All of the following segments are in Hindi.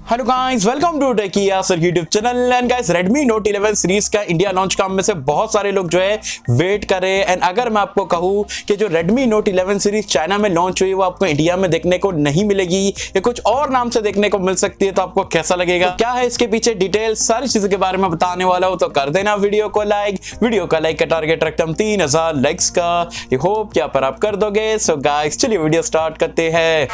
Hello guys, welcome to techy Yasir YouTube channel. And guys, Redmi Note 11 series का इंडिया लॉन्च का में से बहुत सारे लोग जो है वेट कर रहे हैं। एंड अगर मैं आपको कहूँ कि जो Redmi Note 11 सीरीज चाइना में लॉन्च हुई वो आपको इंडिया में देखने को नहीं मिलेगी, ये कुछ और नाम से देखने को मिल सकती है, तो आपको कैसा लगेगा? क्या है इसके पीछे डिटेल, सारी चीजों के बारे में बताने वाला हूँ। तो कर देना वीडियो का लाइक का टारगेट रखता हूँ 3000 लाइक्स का। ये होप क्या पर आप कर दोगे। सो गाइस, चलिए वीडियो स्टार्ट करते हैं।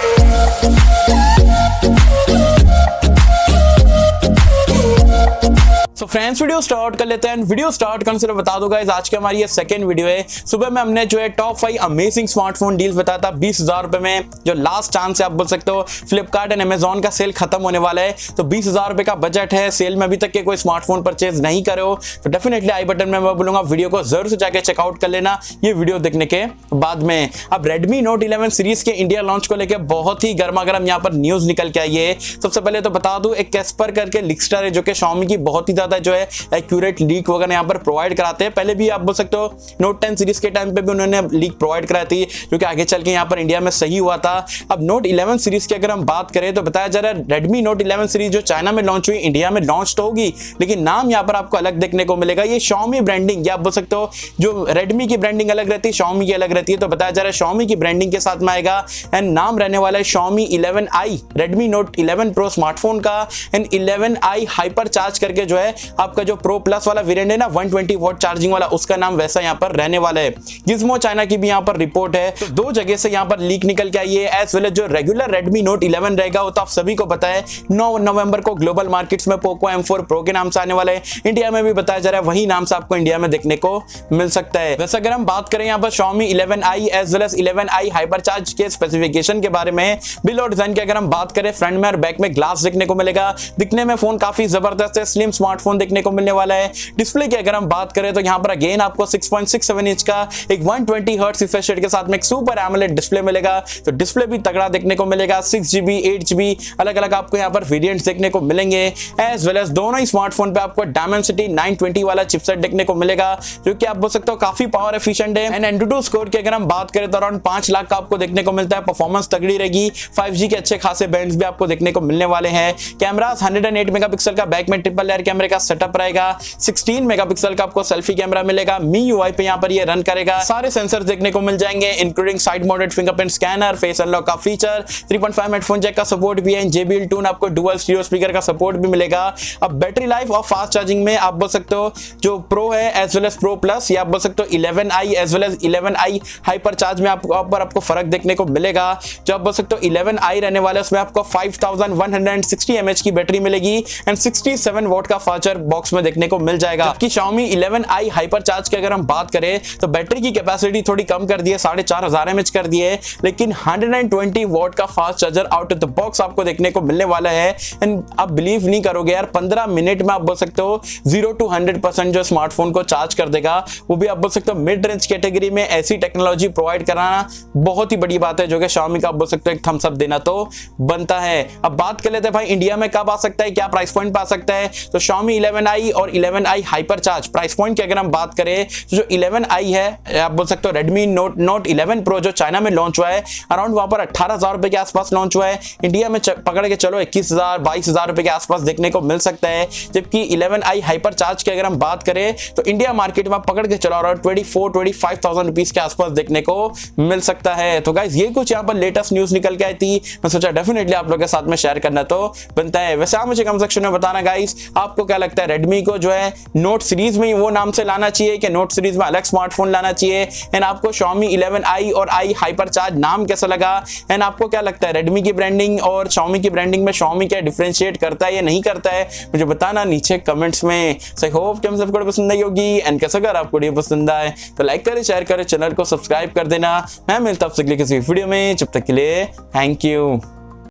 सो फ्रेंड्स, वीडियो स्टार्ट कर लेते हैं। वीडियो स्टार्ट करने से बता दूंगा आज की हमारी ये सेकंड वीडियो है। सुबह में हमने जो है टॉप 5 अमेजिंग स्मार्टफोन डील्स बताया था 20,000 रुपए में, जो लास्ट चांस है आप बोल सकते हो। फ्लिपकार्ट एंड अमेजॉन का सेल खत्म होने वाला है, तो 20,000 रुपए का बजट है, सेल में अभी तक के कोई स्मार्टफोन परचेज नहीं करे हो तो डेफिनेटली आई बटन में मैं बोलूंगा वीडियो को जरूर से जाकर चेकआउट कर लेना ये वीडियो देखने के बाद में। अब Redmi Note 11 सीरीज के इंडिया लॉन्च को लेकर बहुत ही गर्मा गर्म यहाँ पर न्यूज निकल के आई है। सबसे पहले तो बता दूं, एक कैस्पर करके लीकस्टर है जो कि Xiaomi की बहुत ही जो है एक्यूरेट लीक वगैरह यहाँ पर प्रोवाइड कराते हैं। पहले भी आप बोल सकते हो Note 10 सीरीज के टाइम पे भी उन्होंने लीक प्रोवाइड कराई थी, जो कि आगे चल के यहाँ पर इंडिया में सही हुआ था। अब Note 11 सीरीज की अगर हम बात करें तो बताया जा रहा है Redmi Note 11 सीरीज जो चाइना में लॉन्च हुई, इंडिया में लॉन्च तो होगी लेकिन नाम यहाँ पर आपको अलग देखने को मिलेगा। ये Xiaomi ब्रांडिंग, या आप बोल सकते हो जो Redmi की ब्रांडिंग अलग रहती है, Xiaomi की अलग रहती है, तो बताया जा रहा है Xiaomi की ब्रांडिंग के साथ में आएगा। एंड नाम रहने वाला है Xiaomi 11i, Redmi Note 11 Pro smartphone का। एंड 11i HyperCharge करके जो है आपका जो प्रो प्लस वाला वेरिएंट है ना 120 वॉट चार्जिंग वाला, उसका नाम वैसा यहाँ पर रहने वाला है। Gizmo चाइना की भी यहाँ पर रिपोर्ट है, तो दो जगह से यहाँ पर लीक निकल के आई है। एज वेल जो रेगुलर Redmi Note 11 रहेगा वो तो आप सभी को पता है 9 नवंबर को ग्लोबल मार्केट्स में Poco M4 Pro के नाम से आने वाला है। इंडिया में भी बताया जा रहा है वही नाम से आपको इंडिया में देखने को मिल सकता है। वैसे अगर हम बात करें यहाँ पर Xiaomi 11i as well as 11i HyperCharge के स्पेसिफिकेशन के बारे में, बिल और डिजाइन की अगर हम बात करें, फ्रंट में और बैक में ग्लास देखने को मिलेगा। दिखने में फोन काफी जबरदस्त है, स्लिम स्मार्टफोन देखने को मिलने वाला है। डिस्प्ले की अगर हम बात करें तो यहाँ पर अगेन आपको 6.67 इंच का एक 120 हर्ट्ज रिफ्रेश रेट के साथ में एक सुपर एमोलेड डिस्प्ले मिलेगा, तो डिस्प्ले भी तगड़ा देखने को मिलेगा। 6GB 8GB अलग अलग आपको यहाँ पर वेरिएंट्स देखने को मिलेंगे। एज वेल एज दोनों ही स्मार्टफोन पे आपको Dimensity 920 वाला चिपसेट देखने को मिलेगा, जो कि आप बोल सकते हो काफी पावर एफिशिएंट है। एंड Antutu स्कोर की अगर हम बात करें तो अराउंड 5 लाख का आपको देखने को मिलता है। परफॉर्मेंस तगड़ी रहेगी, 5G के अच्छे खासे बैंड्स भी आपको देखने को मिलने वाले हैं। कैमरास 108 मेगापिक्सल का बैक में ट्रिपल लेयर कैमरे का सेटअप रहेगा। 16 मेगापिक्सल का आपको सेल्फी कैमरा मिलेगा। MIUI पे यहाँ पर ये रन करेगा। सारे सेंसर देखने को मिल जाएंगे, including side mounted fingerprint scanner, face unlock का फीचर, 3.5 हेडफोन जैक का सपोर्ट भी है। JBL टून आपको डुअल स्टीरियो स्पीकर का सपोर्ट भी मिलेगा। अब बैटरी लाइफ और फास्ट चार्जिंग में आप बोल सकते हो जो प्रो है as well as pro plus, या आप बोल सकते हो 11i as well as 11i HyperCharge में आपको फर्क देखने को मिलेगा। जो आप बोल सकते हो 11i रहने वाला है उसमें आपको 5160 mAh की बैटरी मिलेगी एंड 67 वॉट का फास्टर बॉक्स में देखने को मिल जाएगा। जबकि Xiaomi 11i HyperCharge की अगर हम बात करें तो बैटरी की कैपेसिटी थोड़ी कम कर दी है, 4500 mAh कर दी है, लेकिन 120 वॉट का fast charger out of the box आपको देखने को मिलने वाला है। एंड आप बिलीव नहीं करोगे यार, 15 मिनट में आप बोल सकते हो 0 to 100% जो स्मार्टफोन को चार्ज कर देगा, वो भी आप बोल सकते हो मिड रेंज कैटेगरी में ऐसी टेक्नोलॉजी प्रोवाइड कराना बहुत ही बड़ी बात है, जो कि Xiaomi का आप बोल सकते हो एक थम्स अप देना तो बनता है। अब बात कर लेते हैं भाई इंडिया में कब आ सकता है, क्या प्राइस पॉइंट पे आ सकता है। तो Xiaomi 11i और 11i HyperCharge प्राइस पॉइंट की अगर हम बात करें तो जो 11i है आप बोल सकते हो Redmi Note 11 Pro जो चाइना में लॉन्च हुआ है, अराउंड वहां पर 18,000 रुपए के आसपास लॉन्च हुआ है। इंडिया में पकड़ के चलो 21,000 22,000 रुपए के आसपास देखने को मिल सकता है। जबकि 11i HyperCharge की अगर हम बात करें तो इंडिया मार्केट में पकड़ के चलो अराउंड 24-25,000 रुपीज के आसपास देखने को मिल सकता है। तो गाइस, ये कुछ यहाँ पर लेटेस्ट न्यूज निकल के आई थी, मैं सोचा डेफिनेटली आप लोगों के साथ में शेयर करना तो बनता है। वैसे आप मुझे कमेंट सेक्शन में बताना गाइस, आपको क्या लगता है Redmi को जो है नोट सीरीज में वो नाम से लाना चाहिए कि नोट सीरीज में अलग स्मार्टफोन लाना चाहिए। एंड आपको Xiaomi 11i और i HyperCharge नाम कैसा लगा? एंड आपको क्या लगता है Redmi की ब्रांडिंग और Xiaomi की ब्रांडिंग में Xiaomi क्या डिफरेंशिएट करता है या नहीं करता है, मुझे बताना नीचे कमेंट्स में। सो आई होप कि हम सबको पसंद आई होगी। एंड कैसा, अगर आपको वीडियो पसंद आए तो लाइक करें, शेयर करें, चैनल को सब्सक्राइब कर देना। मैं मिलता हूं आपसे किसी वीडियो में, जब तक के लिए थैंक यू।